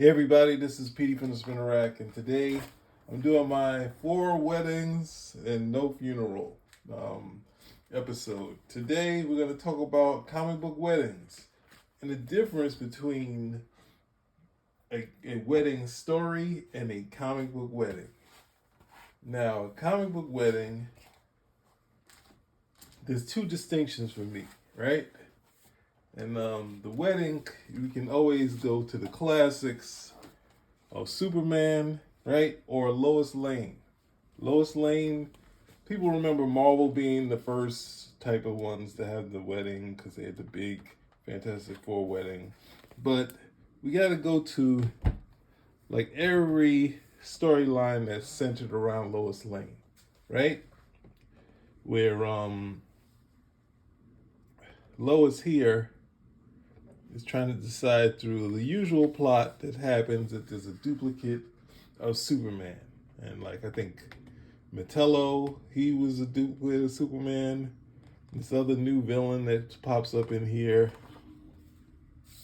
Hey everybody, this is Petey from the Spinner Rack, and today I'm doing my 4 weddings and no funeral episode. Today we're going to talk about comic book weddings and the difference between a wedding story and a comic book wedding. Now, a comic book wedding, there's two distinctions for me, right? And the wedding, you can always go to the classics of Superman, right? Or Lois Lane. Lois Lane, people remember Marvel being the first type of ones to have the wedding because they had the big Fantastic Four wedding. But we got to go to like every storyline that's centered around Lois Lane, right? Where Lois here is trying to decide through the usual plot that happens that there's a duplicate of Superman. And like I think Metello, he was a duplicate of Superman. This other new villain that pops up in here,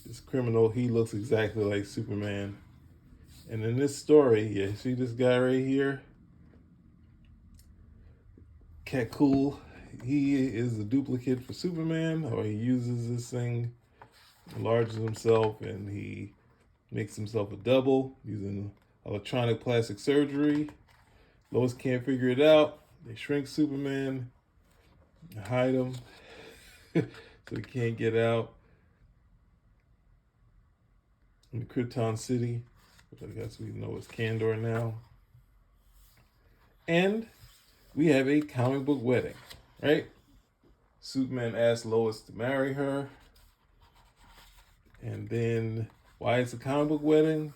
this criminal, he looks exactly like Superman. And in this story, yeah, see this guy right here? Cat-Cool, he is a duplicate for Superman, or he uses this thing, enlarges himself, and he makes himself a double using electronic plastic surgery. Lois can't figure it out. They shrink Superman, hide him, so he can't get out in Krypton City, which I guess we know is Kandor now. And we have a comic book wedding, right? Superman asks Lois to marry her. And then, why it's a comic book wedding?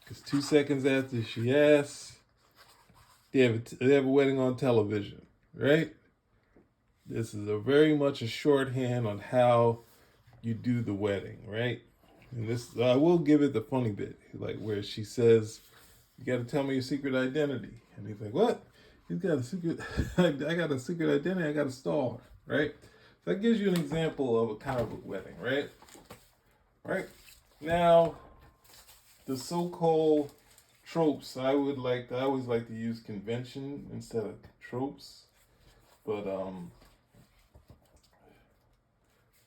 Because 2 seconds after she asks, they have a wedding on television, right? This is a very much a shorthand on how you do the wedding, right? And this, I will give it the funny bit, like where she says, "You got to tell me your secret identity," and he's like, "What? He's got a secret. I got a secret identity. I got to stall her, right?" So that gives you an example of a comic book wedding, right? Right now, the so-called tropes, I always like to use convention instead of tropes. But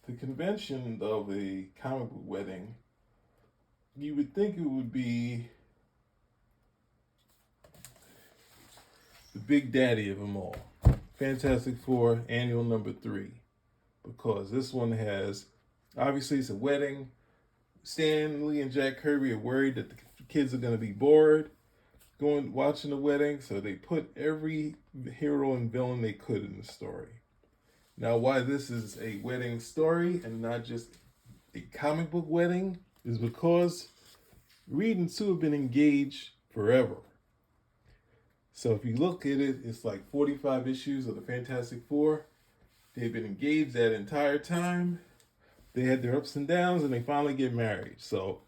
the convention of a comic book wedding, you would think it would be the big daddy of them all, Fantastic Four Annual Number 3, because this one has, obviously it's a wedding. Stan Lee and Jack Kirby are worried that the kids are going to be bored watching the wedding, so they put every hero and villain they could in the story. Now, why this is a wedding story and not just a comic book wedding is because Reed and Sue have been engaged forever. So if you look at it, it's like 45 issues of the Fantastic Four. They've been engaged that entire time. They had their ups and downs, and they finally get married. So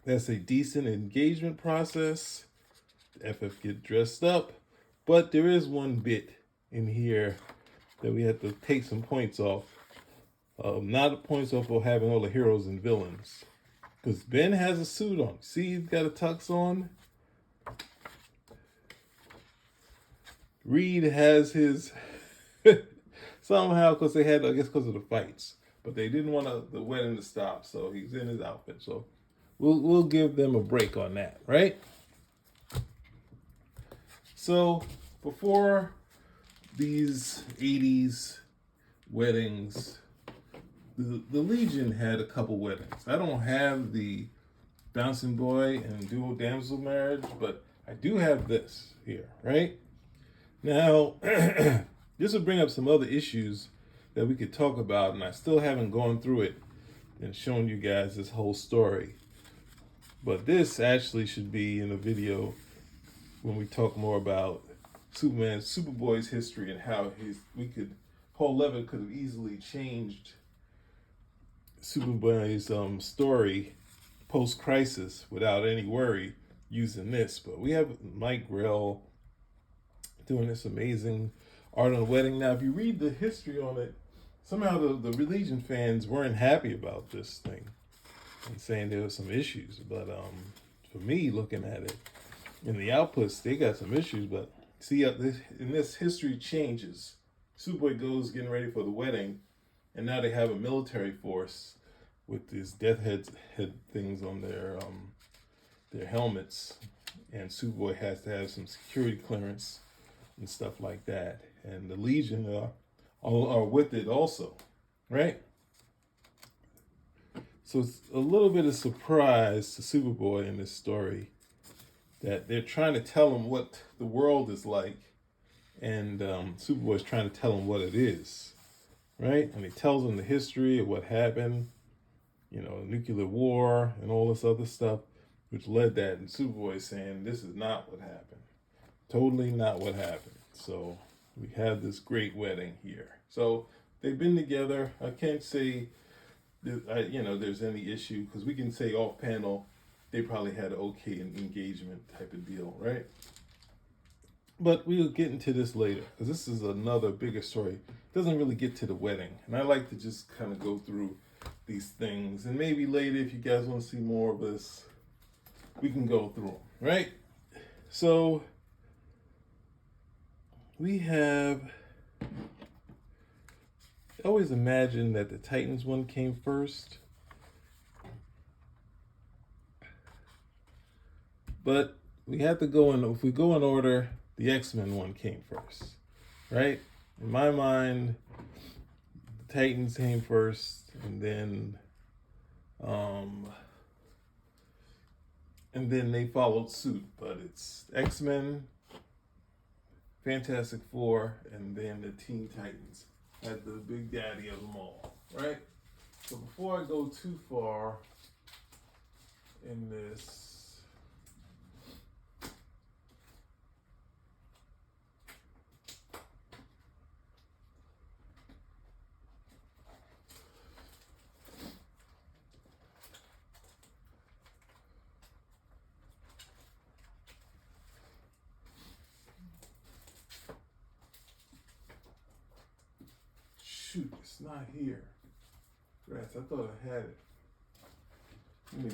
that's a decent engagement process. The FF get dressed up. But there is one bit in here that we have to take some points off. Not points off for having all the heroes and villains. Because Ben has a suit on. See, he's got a tux on. Reed has his... somehow, because they had, I guess because of the fights. But they didn't want the wedding to stop, so he's in his outfit. So we'll give them a break on that, right? So before these 80s weddings, the Legion had a couple weddings. I don't have the Bouncing Boy and Dual Damsel marriage, but I do have this here, right? Now, this will bring up some other issues that we could talk about, and I still haven't gone through it and shown you guys this whole story. But this actually should be in a video when we talk more about Superboy's history and how Paul Levitt could have easily changed Superboy's story post-crisis without any worry using this. But we have Mike Grell doing this amazing art on the wedding. Now, if you read the history on it, somehow the Legion fans weren't happy about this thing and saying there were some issues. But for me, looking at it, in the outputs, they got some issues. But see, in this history changes. Superboy goes getting ready for the wedding, and now they have a military force with these head things on their helmets, and Superboy has to have some security clearance and stuff like that. And the Legion are with it also, right? So it's a little bit of surprise to Superboy in this story that they're trying to tell him what the world is like, and Superboy's trying to tell him what it is, right? And he tells him the history of what happened, nuclear war and all this other stuff, which led that. And Superboy saying, this is not what happened. Totally not what happened. So we have this great wedding here. So they've been together. I can't say that, there's any issue, because we can say off panel they probably had an okay engagement type of deal, right? But we'll get into this later, because this is another bigger story. It doesn't really get to the wedding. And I like to just kind of go through these things. And maybe later, if you guys want to see more of this, we can go through them, right? So we have... I always imagined that the Titans one came first. But we have to go in, if we go in order, the X-Men one came first, right? In my mind, the Titans came first, and then they followed suit. But it's X-Men, Fantastic Four, and then the Teen Titans as the big daddy of them all, right? So before I go too far in this, shoot, it's not here. Rats, I thought I had it. Anyway,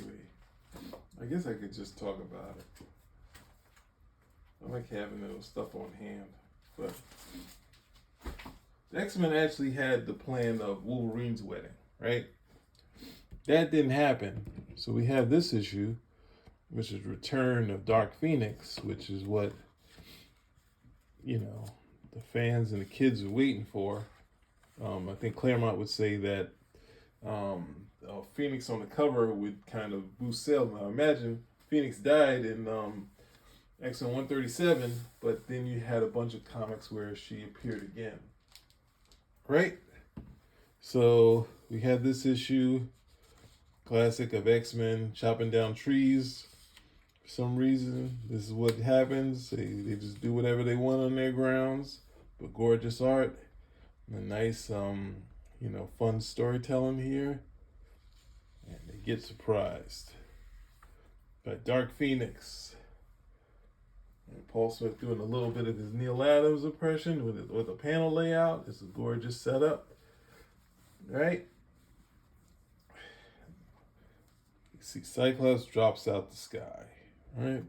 I guess I could just talk about it. I like having little stuff on hand. But the X-Men actually had the plan of Wolverine's wedding, right? That didn't happen. So we have this issue, which is Return of Dark Phoenix, which is what, the fans and the kids are waiting for. I think Claremont would say that Phoenix on the cover would kind of boost sales. Now imagine Phoenix died in X-Men 137, but then you had a bunch of comics where she appeared again, right? So we had this issue, classic of X-Men chopping down trees. For some reason, this is what happens. They just do whatever they want on their grounds, but gorgeous art. A nice, fun storytelling here. And they get surprised by Dark Phoenix. And Paul Smith doing a little bit of his Neil Adams impression with a panel layout. It's a gorgeous setup. Right? You see Cyclops drops out the sky. Right?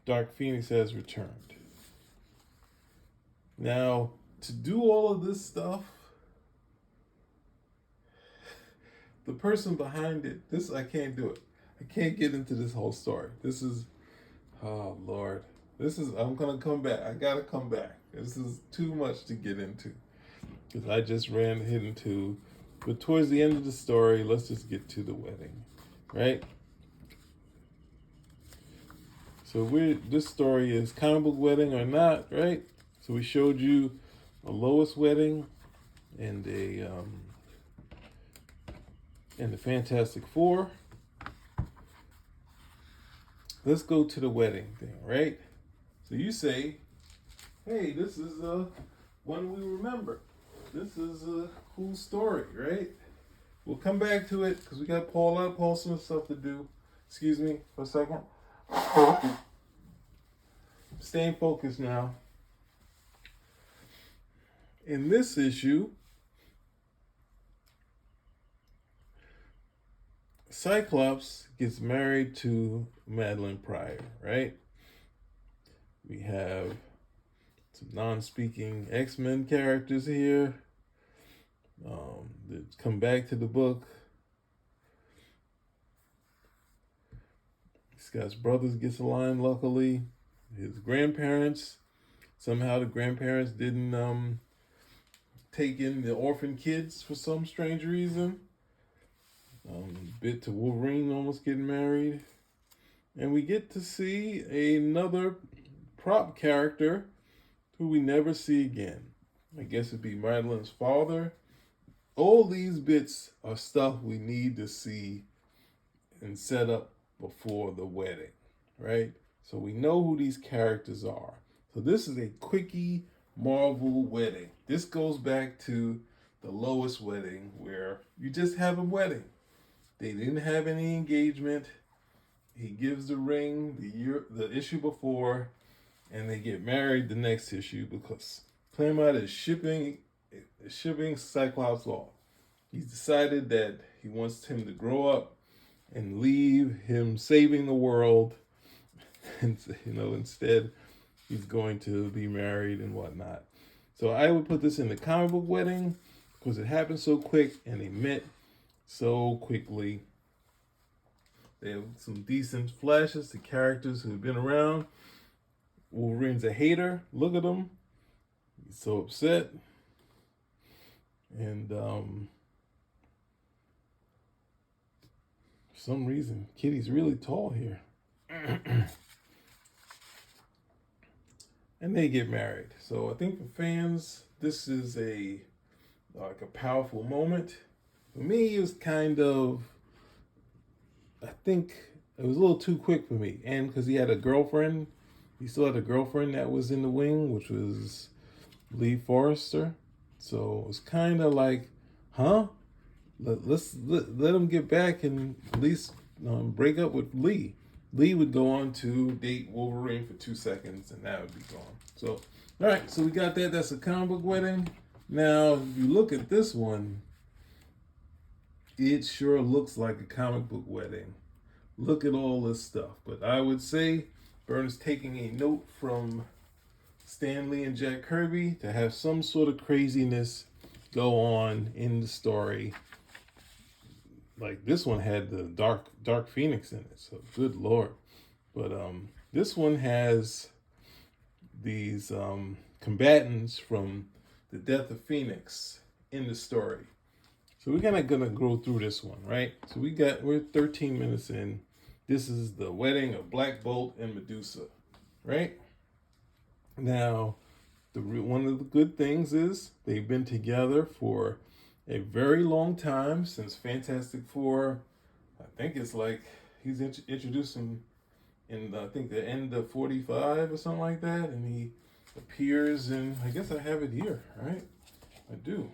Dark Phoenix has returned. Now, to do all of this stuff, the person behind it, I can't do it. I can't get into this whole story. Oh Lord. I'm going to come back. I got to come back. This is too much to get into, because I just ran into, but towards the end of the story, let's just get to the wedding, right? So this story is comic book wedding or not, right? So we showed you a Lois wedding and the Fantastic Four. Let's go to the wedding thing, right? So you say, hey, this is one we remember. This is a cool story, right? We'll come back to it because we got Paul Smith stuff to do. Excuse me for a second. Staying focused now. In this issue, Cyclops gets married to Madeline Pryor, right? We have some non-speaking X-Men characters here that come back to the book. Scott's brothers gets a line, luckily. His grandparents, somehow the grandparents didn't take in the orphan kids for some strange reason. Bit to Wolverine almost getting married. And we get to see another prop character who we never see again. I guess it'd be Madeline's father. All these bits are stuff we need to see and set up before the wedding, right? So we know who these characters are. So this is a quickie Marvel wedding. This goes back to the Lois wedding where you just have a wedding. They didn't have any engagement. He gives the ring the issue before, and they get married the next issue because Claremont is shipping Cyclops off. He's decided that he wants him to grow up and leave him saving the world, and instead he's going to be married and whatnot. So I would put this in the comic book wedding because it happened so quick and they met so quickly. They have some decent flashes to characters who've been around. Wolverine's a hater. Look at him. He's so upset. And for some reason, Kitty's really tall here. And they get married. So I think for fans, this is a powerful moment. For me, it was I think it was a little too quick for me. And because he had a girlfriend, he still had a girlfriend that was in the wing, which was Lee Forrester. So it was kind of like, huh? Let him get back and at least break up with Lee. Lee would go on to date Wolverine for 2 seconds, and that would be gone. So, all right, so we got that. That's a comic book wedding. Now, if you look at this one, it sure looks like a comic book wedding. Look at all this stuff. But I would say Byrne's taking a note from Stan Lee and Jack Kirby to have some sort of craziness go on in the story. Like this one had the Dark Phoenix in it, so good lord. But this one has these combatants from the Death of Phoenix in the story. So we're gonna go through this one, right? So we're 13 minutes in. This is the wedding of Black Bolt and Medusa, right? Now, one of the good things is they've been together for a very long time since Fantastic Four. I think it's like he's introduced him in I think the end of 45 or something like that, and he appears in. I guess I have it here, right? I do.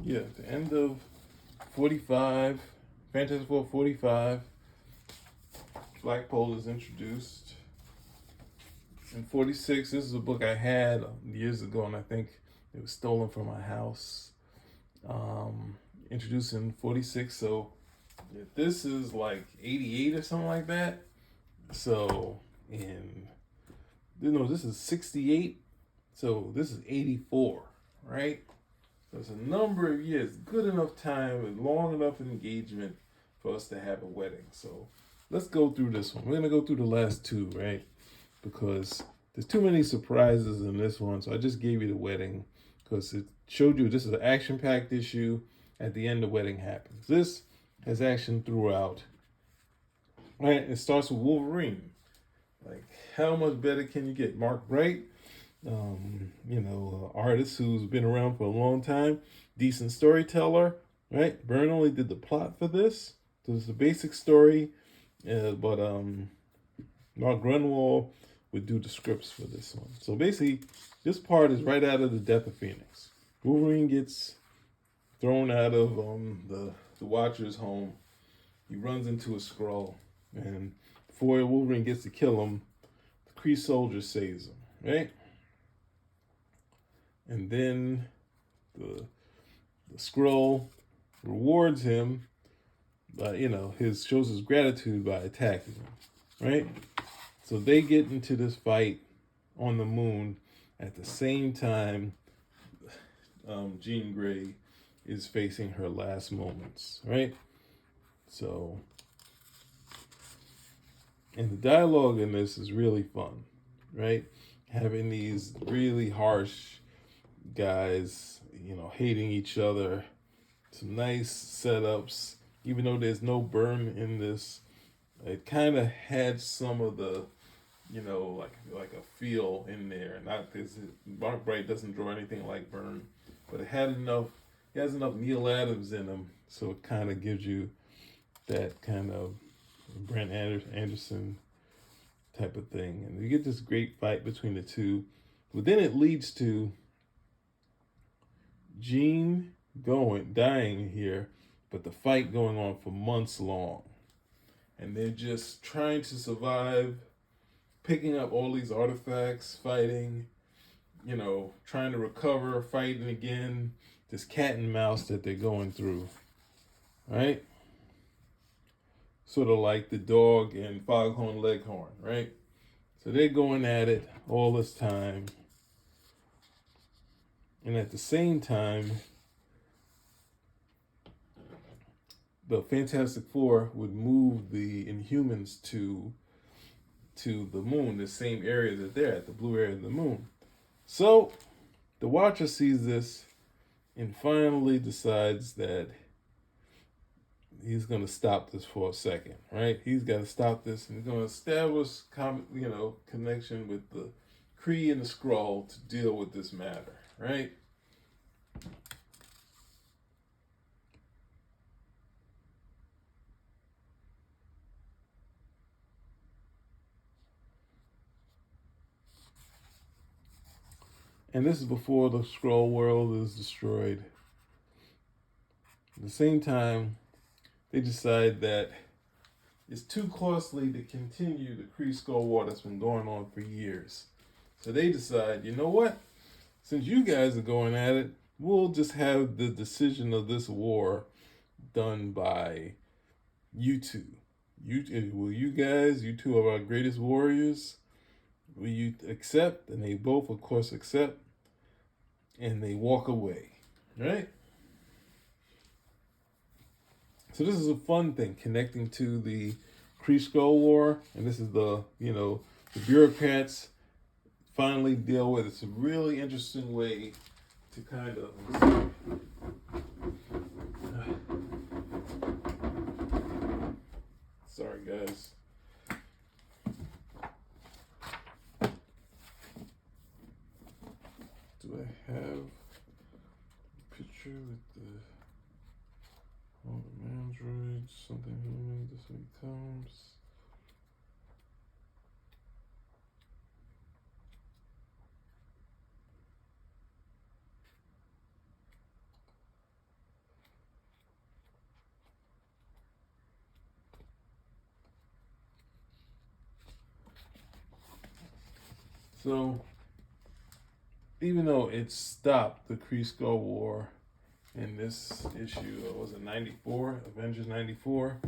Yeah, the end of 45, Fantastic Four 45, Black Bolt is introduced. In 46, this is a book I had years ago, and I think it was stolen from my house. Introduced in 46, so this is like 88 or something like that. So, this is 68, so this is 84, right? There's a number of years, good enough time, and long enough engagement for us to have a wedding. So let's go through this one. We're gonna go through the last two, right? Because there's too many surprises in this one. So I just gave you the wedding because it showed you this is an action-packed issue. At the end, the wedding happens. This has action throughout. Right? It starts with Wolverine. Like, how much better can you get? Mark Bright, artist who's been around for a long time, decent storyteller, right? Byrne only did the plot for this. So it's the basic story, but Mark Grunwald would do the scripts for this one. So basically, this part is right out of the Death of Phoenix. Wolverine gets thrown out of the Watcher's home. He runs into a Skrull, and before Wolverine gets to kill him, the Kree soldier saves him, right? And then the Skrull rewards him by, shows his gratitude by attacking him, right? So they get into this fight on the moon at the same time Jean Grey is facing her last moments, right? So, and the dialogue in this is really fun, right? Having these really harsh guys, hating each other. Some nice setups. Even though there's no burn in this, it kind of had some of the, like a feel in there. Not because Mark Bright doesn't draw anything like Byrne, but it had enough. He has enough Neil Adams in him, so it kind of gives you that kind of Brent Anderson type of thing, and you get this great fight between the two. But then it leads to Jean dying here, but the fight going on for months long, and they're just trying to survive, picking up all these artifacts, fighting, trying to recover, fighting again. This cat and mouse that they're going through, right? Sort of like the dog and Foghorn Leghorn, right? So they're going at it all this time. And at the same time, the Fantastic Four would move the Inhumans to the moon, the same area that they're at, the blue area of the moon. So the Watcher sees this and finally decides that he's going to stop this for a second, right? He's got to stop this, and he's going to establish, connection with the Kree and the Skrull to deal with this matter, right? And this is before the Skrull world is destroyed. At the same time, they decide that it's too costly to continue the Kree-Skrull war that's been going on for years. So they decide, you know what? Since you guys are going at it, we'll just have the decision of this war done by you two. You two are our greatest warriors. Will you accept? And they both, of course, accept. And they walk away, right? So this is a fun thing, connecting to the Kree-Skrull War, and this is the bureaucrats finally deal with. It's a really interesting way to kind of. Sorry, guys. Do I have a picture with all the androids, something human, this way comes. So, even though it stopped the Kree-Skrull War in this issue, was it 94, Avengers 94,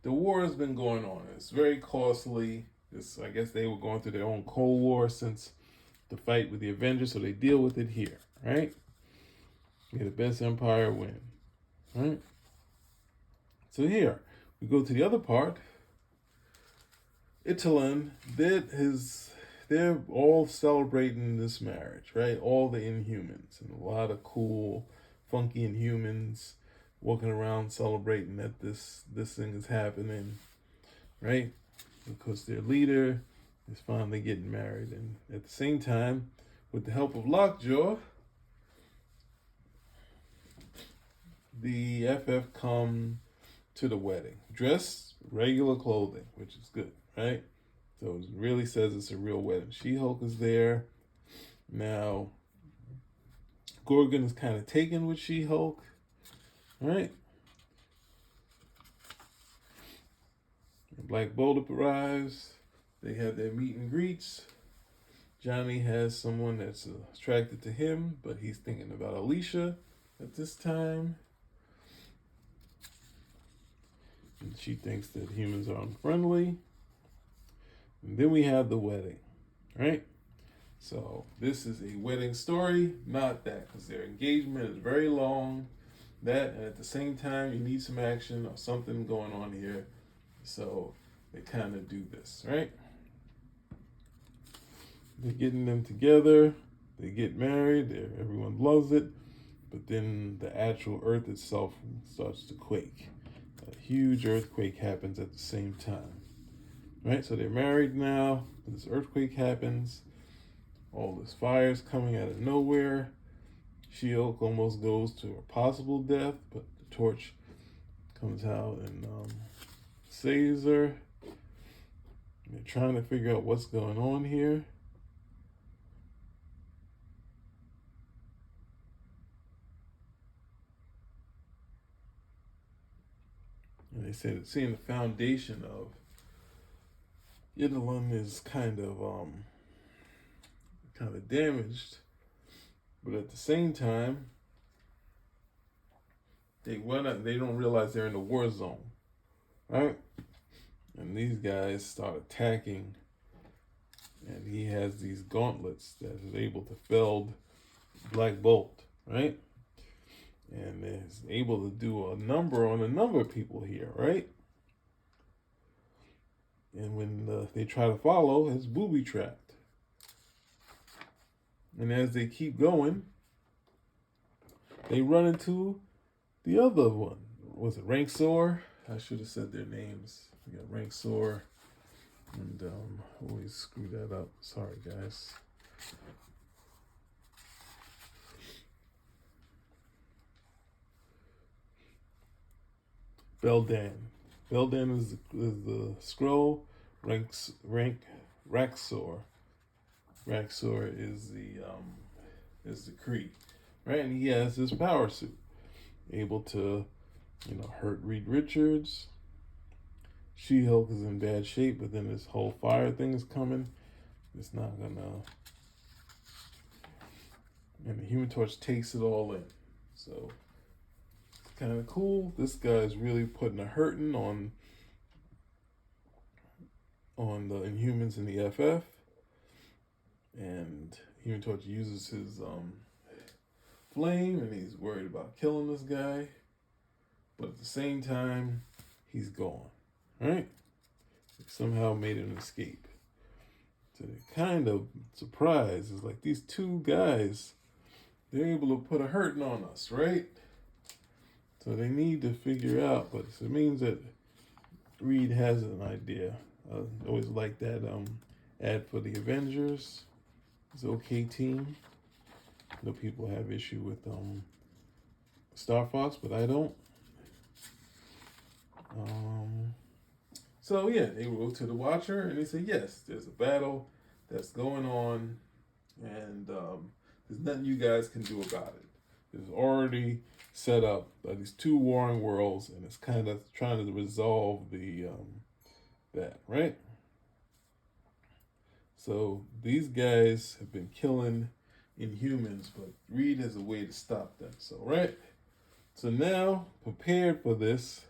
the war has been going on. It's very costly. I guess they were going through their own Cold War since the fight with the Avengers, so they deal with it here, right? May the best empire win, right? So here, we go to the other part. Italon, they're all celebrating this marriage, right? All the Inhumans, and a lot of cool, funky Inhumans walking around celebrating that this thing is happening, right? Because their leader is finally getting married. And at the same time, with the help of Lockjaw, the FF come to the wedding, dressed regular clothing, which is good, right? So it really says it's a real wedding. She-Hulk is there. Now, Gorgon is kind of taken with She-Hulk, right? Black Bolt arrives. They have their meet and greets. Johnny has someone that's attracted to him, but he's thinking about Alicia at this time. And she thinks that humans are unfriendly. And then we have the wedding, right? So this is a wedding story, not that, because their engagement is very long. That, and at the same time, you need some action or something going on here. So they kind of do this, right? They're getting them together. They get married. Everyone loves it. But then the actual earth itself starts to quake. A huge earthquake happens at the same time. Right? So they're married now. This earthquake happens. All this fire is coming out of nowhere. She-Hulk almost goes to her possible death, but the torch comes out and saves her. They're trying to figure out what's going on here. And they say that seeing the foundation of Yidalum is kind of damaged, but at the same time, they don't realize they're in a war zone, right? And these guys start attacking, and he has these gauntlets that is able to fell Black Bolt, right? And is able to do a number on a number of people here, right? And when they try to follow, it's booby trapped. And as they keep going, they run into the other one. Was it Ranksor? I should have said their names. We got Ranksor and always screw that up. Sorry, guys. Beldan. Beldan is the scroll. Raksor. Raksor is the Kree, right? And he has his power suit, able to, hurt Reed Richards. She-Hulk is in bad shape, but then this whole fire thing is coming. It's not gonna. And the Human Torch takes it all in. So it's kind of cool. This guy's really putting a hurting on the Inhumans and the FF. And Human Torch uses his flame, and he's worried about killing this guy. But at the same time, he's gone. Right? They somehow made an escape. So they're kind of surprised. It's like these two guys, they're able to put a hurting on us, right? So they need to figure out, but it means that Reed has an idea. I always like that ad for the Avengers. It's okay team. I know people have issue with Star Fox, but I don't. So yeah, they go to the Watcher and they say, yes, there's a battle that's going on, and there's nothing you guys can do about it. It's already set up by these two warring worlds, and it's kind of trying to resolve that, right? So these guys have been killing Inhumans, but Reed has a way to stop them. So, right? So now, prepared for this,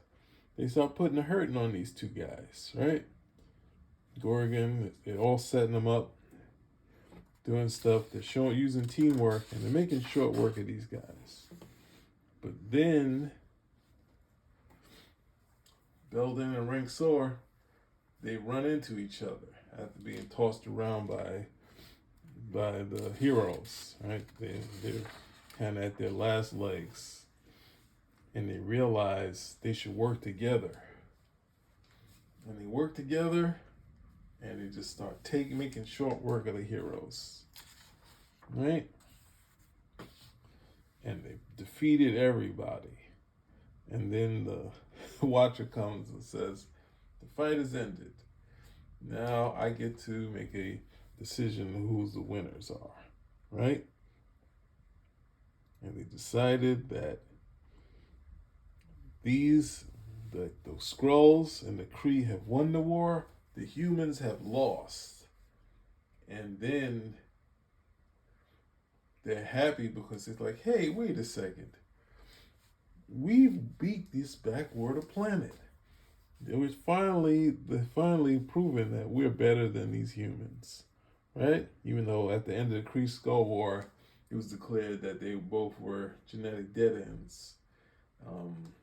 they start putting a hurting on these two guys, right? Gorgon, they're all setting them up, doing stuff. They're using teamwork, and they're making short work of these guys. But then, Belden and Ranksor, they run into each other after being tossed around by the heroes, right? They're kind of at their last legs, and they realize they should work together. And they work together, and they just start making short work of the heroes, right? And they defeated everybody. And then the Watcher comes and says, the fight is ended. Now I get to make a decision of who the winners are, right? And they decided that those Skrulls and the Kree have won the war, the humans have lost, and then they're happy because it's like, hey, wait a second, we've beat this backwater planet. They finally proven that we're better than these humans, right? Even though at the end of the Kree Skull War, it was declared that they both were genetic dead ends. Um,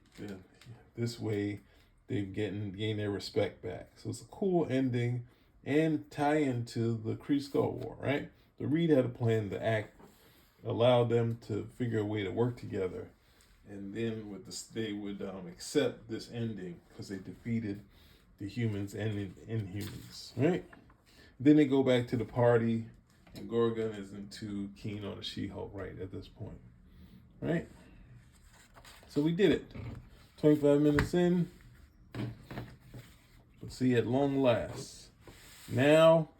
this way, they've gained their respect back. So it's a cool ending and tie into the Kree Skull War, right? The Reed had a plan to act, allow them to figure a way to work together, and then with this, they would accept this ending because they defeated the humans and the Inhumans, right? Then they go back to the party, and Gorgon isn't too keen on the She-Hulk right at this point, right? So we did it. 25 minutes in. But see, at long last. Now,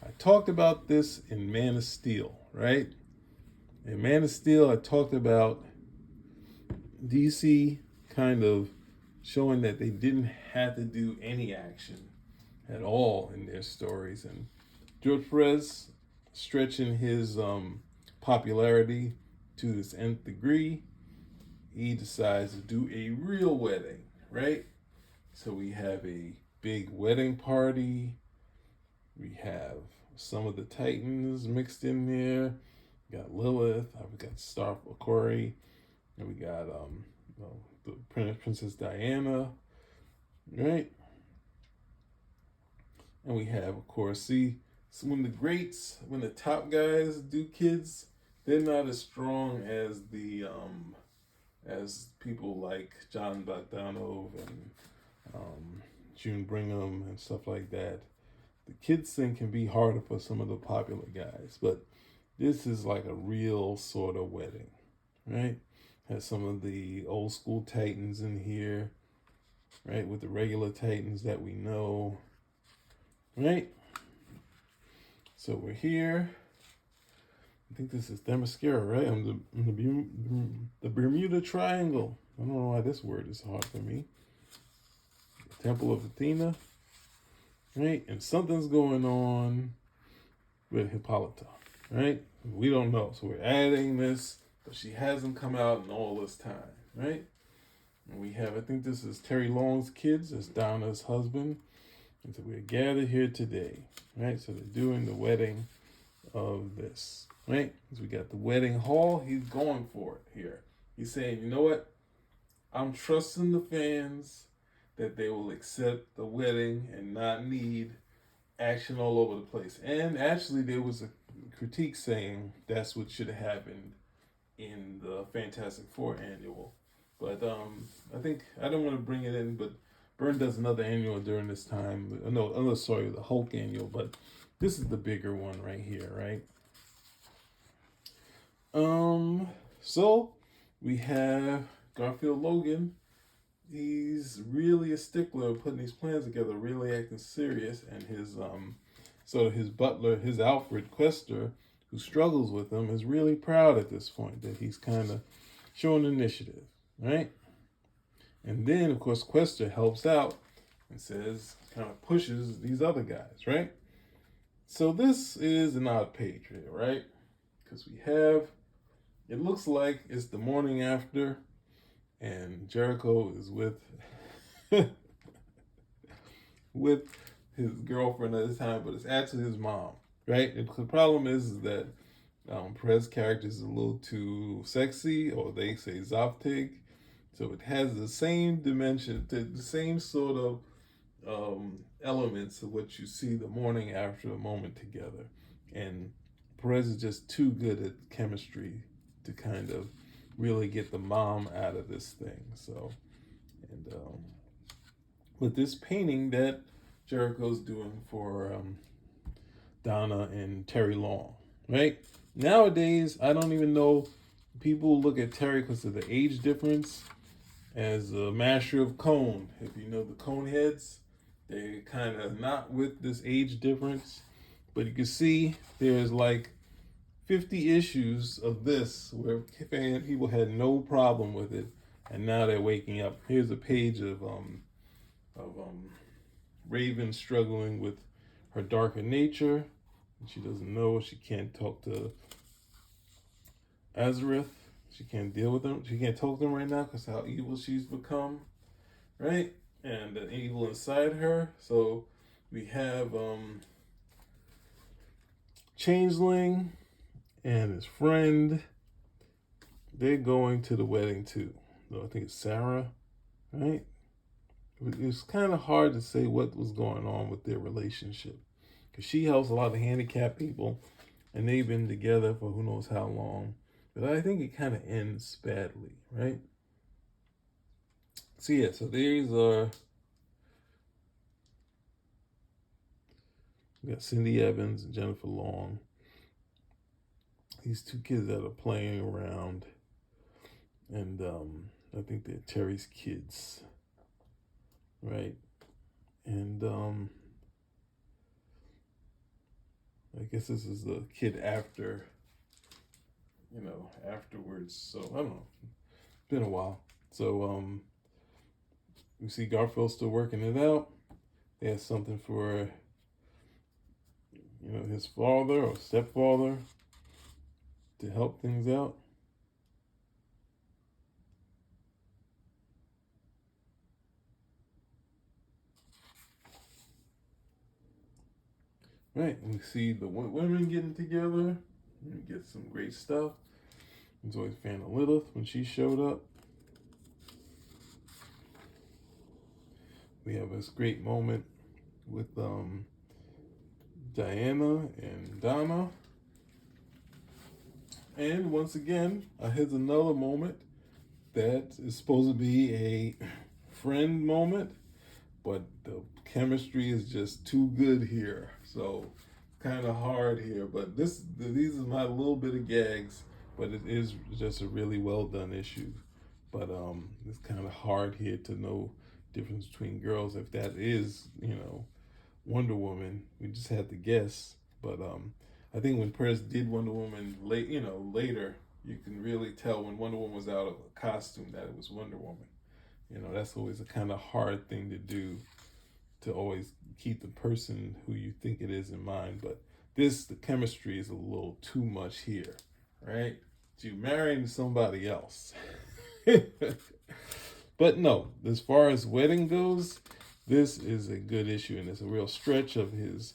I talked about this in Man of Steel, right? In Man of Steel, I talked about DC kind of showing that they didn't have to do any action at all in their stories. And George Perez stretching his popularity to its nth degree, he decides to do a real wedding, right? So we have a big wedding party. We have some of the Titans mixed in there. We got Lilith. We got Star Corey. And we got the Princess Diana, right? And we have, of course, so when the top guys do kids, they're not as strong as as people like John Bogdanove and June Brigham and stuff like that. The kids thing can be harder for some of the popular guys, but this is like a real sort of wedding, right? Has some of the old school Titans in here, right? With the regular Titans that we know, right? So we're here. I think this is Themyscira, right? The Bermuda Triangle. I don't know why this word is hard for me. The Temple of Athena, right? And something's going on with Hippolyta, right? We don't know. So we're adding this, but she hasn't come out in all this time, right? And we have, I think this is Terry Long's kids, as Donna's husband. And so we're gathered here today, right? So they're doing the wedding of this, right? So we got the wedding hall. He's going for it here. He's saying, you know what? I'm trusting the fans that they will accept the wedding and not need action all over the place. And actually, there was a critique saying that's what should have happened in the Fantastic Four annual. But I think, I don't want to bring it in, but Byrne does another annual during this time. No, sorry, the Hulk annual, but this is the bigger one right here, right? So we have Garfield Logan. He's really a stickler putting these plans together, really acting serious, and his butler, his Alfred Quester, who struggles with him, is really proud at this point that he's kind of showing initiative, right? And then, of course, Quester helps out and says, kind of pushes these other guys, right? So this is an odd page here, right? Because we have, it looks like it's the morning after, and Jericho is with with his girlfriend at the time, but it's actually his mom, right? And the problem is that Perez's character is a little too sexy, or they say Zoftig, so it has the same dimension, the same sort of elements of what you see the morning after a moment together. And Perez is just too good at chemistry to kind of really get the mom out of this thing. So, and with this painting that Jericho's doing for Donna and Terry Long, right? Nowadays, I don't even know, people look at Terry because of the age difference as a master of Cone. If you know the Cone heads, they're kind of not with this age difference, but you can see there's like 50 issues of this where people had no problem with it, and now they're waking up. Here's a page of Raven struggling with her darker nature. She doesn't know. She can't talk to Azareth. She can't deal with them. She can't talk to them right now because how evil she's become, right? And the evil inside her. So we have Changeling and his friend. They're going to the wedding too. So I think it's Sarah, right? It was kind of hard to say what was going on with their relationship because she helps a lot of handicapped people, and they've been together for who knows how long. But I think it kind of ends badly, right? So yeah, so these are, we got Cindy Evans and Jennifer Long. These two kids that are playing around, and I think they're Terry's kids, right? And I guess this is the kid after, afterwards. So I don't know. It's been a while. So we see Garfield still working it out. They have something for, his father or stepfather to help things out. Right, and we see the women getting together. We get some great stuff. I was always a fan of Lilith when she showed up. We have this great moment with Diana and Donna. And once again, here's another moment that is supposed to be a friend moment, but the chemistry is just too good here. So kind of hard here, but these are my little bit of gags, but it is just a really well done issue. But it's kind of hard here to know difference between girls. If that is, Wonder Woman, we just had to guess. But I think when Perez did Wonder Woman later, you can really tell when Wonder Woman was out of a costume that it was Wonder Woman. That's always a kind of hard thing to do, to always keep the person who you think it is in mind. But the chemistry is a little too much here, right? You marrying somebody else. But no, as far as wedding goes, this is a good issue, and it's a real stretch of his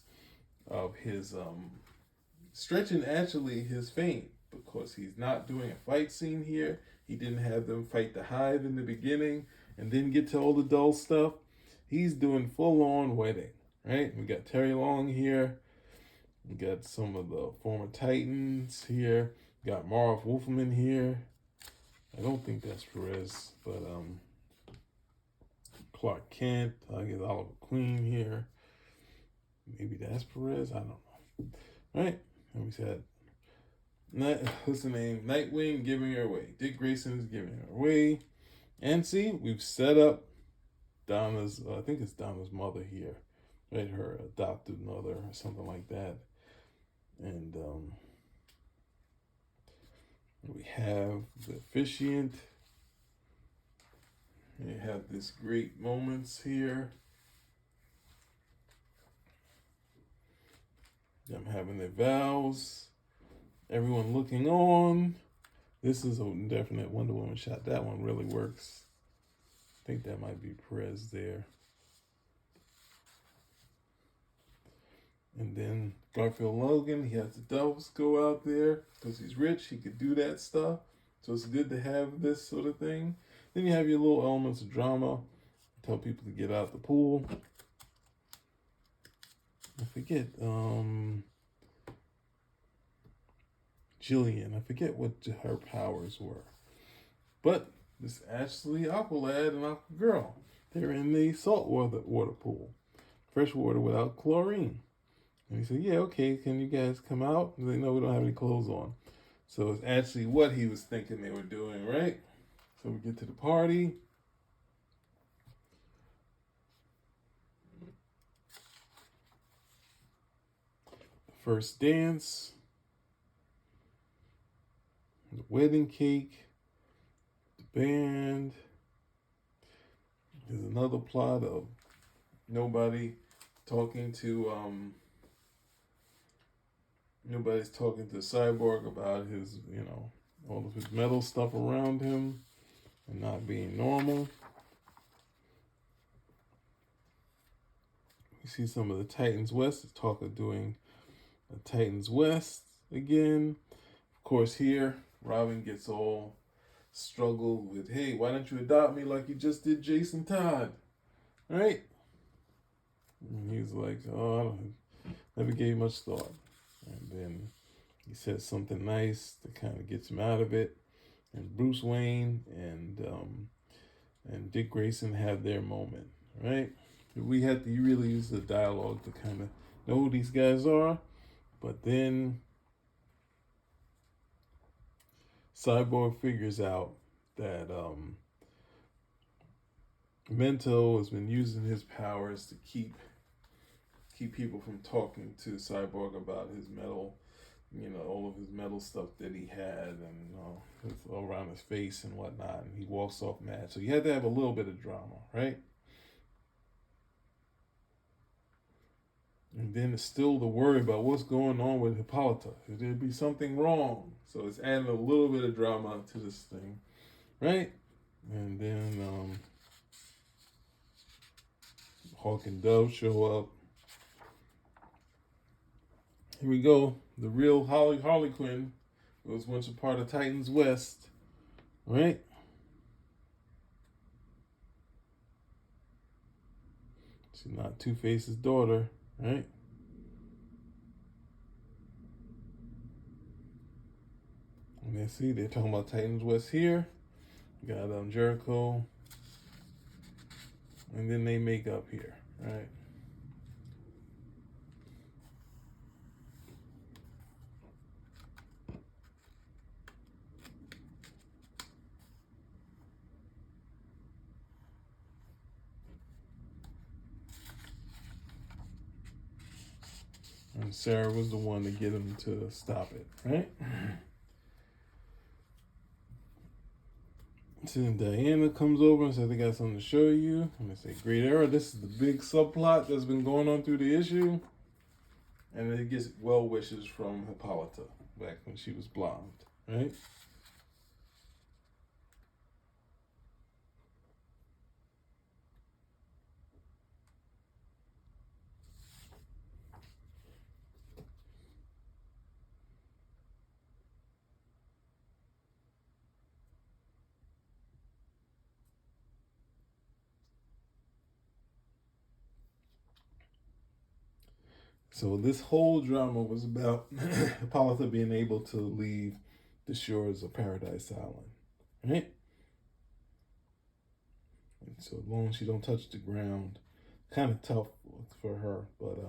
stretching actually his fame, because he's not doing a fight scene here. He didn't have them fight the Hive in the beginning and then get to all the dull stuff. He's doing full-on wedding, right? We got Terry Long here. We got some of the former Titans here. We got Marv Wolfman here. I don't think that's Perez, but Clark Kent. I guess Oliver Queen here. Maybe that's Perez. I don't know. All right. And we said, what's the name? Nightwing giving her away. Dick Grayson is giving her away. And see, we've set up Donna's, I think it's Donna's mother here, right? Her adopted mother or something like that. And we have the officiant. You have this great moments here. Them having their vows. Everyone looking on. This is a definite Wonder Woman shot. That one really works. I think that might be Perez there. And then Garfield Logan, he has the doves go out there because he's rich. He could do that stuff. So it's good to have this sort of thing. Then you have your little elements of drama. Tell people to get out the pool. I forget. Jillian. I forget what her powers were. But this Ashley, Aqualad, and Aquagirl, they're in the saltwater pool. Fresh water without chlorine. And he said, yeah, okay, can you guys come out? And they know we don't have any clothes on. So it's actually what he was thinking they were doing, right? So we get to the party. First dance. The wedding cake. The band. There's another plot of nobody talking to nobody's talking to Cyborg about his, all of his metal stuff around him and not being normal. You see some of the Titans West talk of doing a Titans West again. Of course, here Robin gets all struggled with, hey, why don't you adopt me like you just did Jason Todd, right? And he's like, oh, I don't never gave much thought. And then he says something nice that kind of gets him out of it. And Bruce Wayne and Dick Grayson have their moment, right? We had to really use the dialogue to kind of know who these guys are. But then Cyborg figures out that Mento has been using his powers to keep people from talking to Cyborg about his metal, all of his metal stuff that he had and all around his face and whatnot. And he walks off mad. So you had to have a little bit of drama, right? And then it's still the worry about what's going on with Hippolyta. Could there be something wrong? So it's adding a little bit of drama to this thing, right? And then Hawk and Dove show up. Here we go. The real Harley Quinn was once a part of Titans West, right? She's not Two-Face's daughter, right? And then see, they're talking about Titans West here. You got Jericho. And then they make up here, right? And Sarah was the one to get him to stop it, right? So then Diana comes over and says, they got something to show you. And they say, great era. This is the big subplot that's been going on through the issue. And then it gets well wishes from Hippolyta back when she was blonde, right? So this whole drama was about Hippolyta being able to leave the shores of Paradise Island, right? And so long as she don't touch the ground, kind of tough for her. But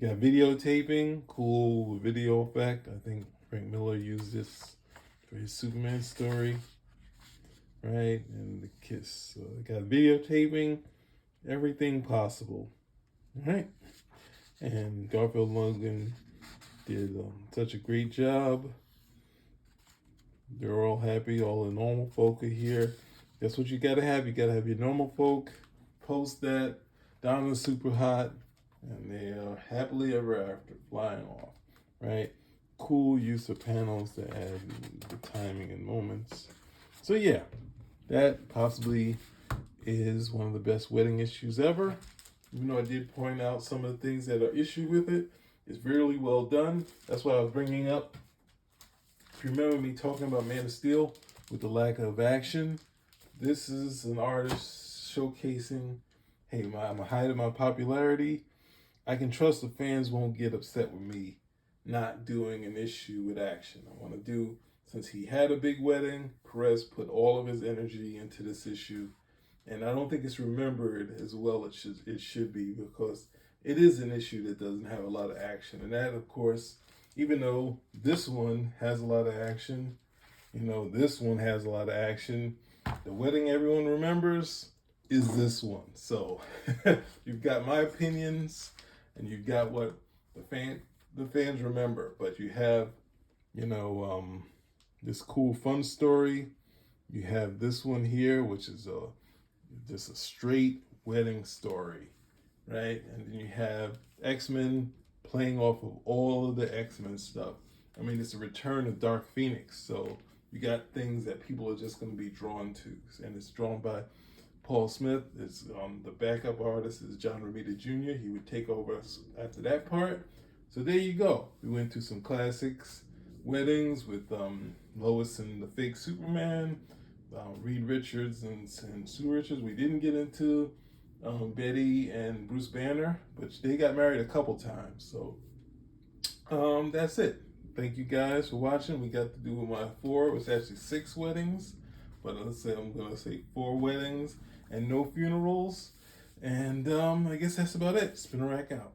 got videotaping, cool video effect. I think Frank Miller used this for his Superman story, right? And the kiss. So got videotaping, everything possible, right? And Garfield Logan did such a great job. They're all happy. All the normal folk are here. That's what you gotta have. You gotta have your normal folk. Post that. Donna's super hot. And they are happily ever after, flying off. Right? Cool use of panels to add the timing and moments. So yeah, that possibly is one of the best wedding issues ever. Even though I did point out some of the things that are issue with it, it's really well done. That's why I was bringing up. If you remember me talking about Man of Steel with the lack of action, this is an artist showcasing, hey, I'm a height of my popularity. I can trust the fans won't get upset with me not doing an issue with action. I want to do, since he had a big wedding, Perez put all of his energy into this issue. And I don't think it's remembered as well as it should be, because it is an issue that doesn't have a lot of action. And that, of course, even though this one has a lot of action, this one has a lot of action, the wedding everyone remembers is this one. So you've got my opinions and you've got what the fans remember, but you have, this cool fun story. You have this one here, which is just a straight wedding story. right? And then you have X-Men playing off of all of the X-Men stuff. I mean, it's a return of Dark Phoenix, so you got things that people are just going to be drawn to, and it's drawn by Paul Smith. It's the backup artist is John Romita Jr. He would take over after that part. So there you go. We went to some classics, weddings with Lois and the fake Superman, Reed Richards and Sue Richards. We didn't get into Betty and Bruce Banner, but they got married a couple times. So that's it. Thank you guys for watching. We got to do my 4. It was actually 6 weddings, but I'm gonna say 4 weddings and no funerals. And I guess that's about it. Spin a rack out.